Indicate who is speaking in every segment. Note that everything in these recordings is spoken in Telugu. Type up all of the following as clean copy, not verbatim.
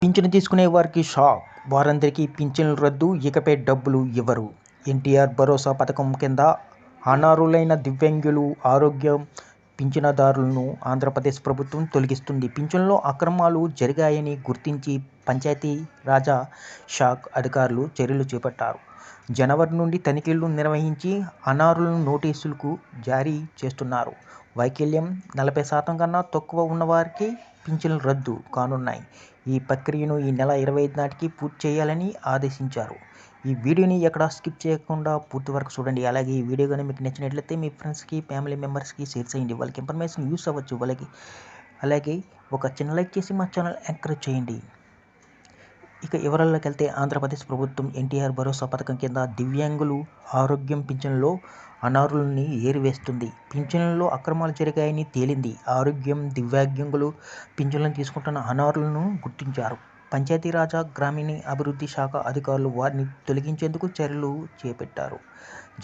Speaker 1: పింఛను తీసుకునే వారికి షాక్. వారందరికీ పింఛన్లు రద్దు, ఇకపై డబ్బులు ఇవ్వరు. ఎన్టీఆర్ భరోసా పథకం కింద అనర్హులైన దివ్యాంగులు, ఆరోగ్య పింఛనుదారులను ఆంధ్రప్రదేశ్ ప్రభుత్వం తొలగిస్తుంది. పింఛన్లలో అక్రమాలు జరిగాయని గుర్తించి పంచాయతీరాజ్ శాఖ అధికారులు చర్యలు చేపట్టారు. జనవరి నుండి తనిఖీలు నిర్వహించి అనర్హులను నోటీసులు జారీ చేస్తున్నారు. వైకల్యం 40% కన్నా తక్కువ ఉన్నవారికి పింఛన్లు రద్దు కానున్నాయి. ఈ ప్రక్రియను ఈ నెల 25 నాటికి పూర్తి చేయాలని ఆదేశించారు. ఈ వీడియోని ఎక్కడా స్కిప్ చేయకుండా పూర్తి వరకు చూడండి. అలాగే ఈ వీడియో కానీ మీకు నచ్చినట్లయితే మీ ఫ్రెండ్స్కి, ఫ్యామిలీ మెంబర్స్కి షేర్ చేయండి. వాళ్ళకి ఇన్ఫర్మేషన్ యూస్ అవ్వచ్చు. అలాగే ఒక చిన్న లైక్ చేసి మా ఛానల్ ఎంకరేజ్ చేయండి. ఇక వివరాల్లోకి వెళ్తే, ఆంధ్రప్రదేశ్ ప్రభుత్వం ఎన్టీఆర్ భరోసా పథకం కింద దివ్యాంగులు, ఆరోగ్యం పింఛన్లలో అనర్హులని ఏరివేస్తుంది. పింఛన్లలో అక్రమాలు జరిగాయని తేలింది. ఆరోగ్యం, దివ్యాంగులు పింఛన్లను తీసుకుంటున్న అనర్హులను గుర్తించారు. పంచాయతీరాజ్, గ్రామీణాభివృద్ధి శాఖ అధికారులు వారిని తొలగించేందుకు చర్యలు చేపట్టారు.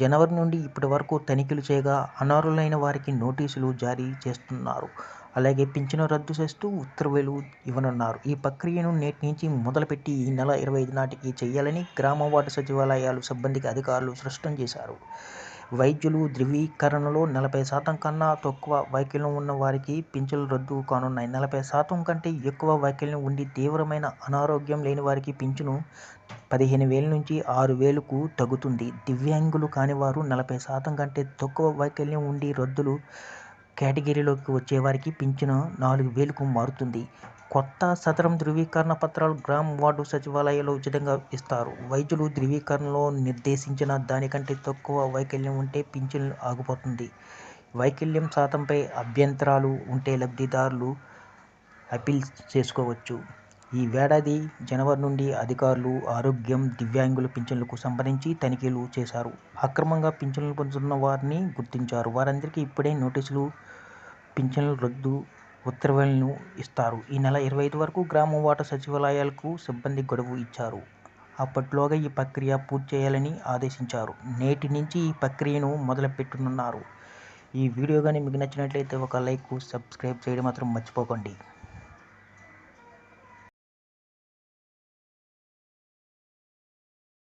Speaker 1: జనవరి నుండి ఇప్పటి వరకు తనిఖీలు చేయగా అనర్హులైన వారికి నోటీసులు జారీ చేస్తున్నారు. అలాగే పింఛను రద్దు చేస్తూ ఉత్తర్వులు ఇవ్వనున్నారు. ఈ ప్రక్రియను నేటి నుంచి మొదలుపెట్టి ఈ నెల 25 నాటికి చేయాలని గ్రామ వార్డు సచివాలయాల సిబ్బందికి అధికారులు స్పష్టం చేశారు. వైద్యులు ధృవీకరణలో 40% కన్నా తక్కువ వైకల్యం ఉన్న వారికి పింఛన్లు రద్దు కానున్నాయి. 40% కంటే ఎక్కువ వైకల్యం ఉండి తీవ్రమైన అనారోగ్యం లేని వారికి పింఛను 15,000 నుంచి 6,000కు తగ్గుతుంది. దివ్యాంగులు కానివారు 40% కంటే తక్కువ వైకల్యం ఉండి రద్దులు కేటగిరీలోకి వచ్చేవారికి పింఛను 4,000కు మారుతుంది. కొత్త సదరం ధృవీకరణ పత్రాలు గ్రామ వార్డు సచివాలయాల్లో ఉచితంగా ఇస్తారు. వైద్యులు ధృవీకరణలో నిర్దేశించిన దానికంటే తక్కువ వైకల్యం ఉంటే పింఛను ఆగిపోతుంది. వైకల్యం శాతంపై అభ్యంతరాలు ఉంటే లబ్ధిదారులు అప్పీల్ చేసుకోవచ్చు. ఈ ఏడాది జనవరి నుండి అధికారులు ఆరోగ్యం, దివ్యాంగుల పింఛన్లకు సంబంధించి తనిఖీలు చేశారు. అక్రమంగా పింఛన్లు పొందుతున్న వారిని గుర్తించారు. వారందరికీ ఇప్పుడే నోటీసులు, పింఛన్ల రద్దు ఉత్తర్వులను ఇస్తారు. ఈ నెల 25 వరకు గ్రామ వార్డు సచివాలయాలకు సిబ్బంది గడువు ఇచ్చారు. అప్పట్లోగా ఈ ప్రక్రియ పూర్తి చేయాలని ఆదేశించారు. నేటి నుంచి ఈ ప్రక్రియను మొదలుపెట్టనున్నారు. ఈ వీడియో కానీ మీకు నచ్చినట్లయితే ఒక లైక్, సబ్స్క్రైబ్ చేయడం మాత్రం మర్చిపోకండి.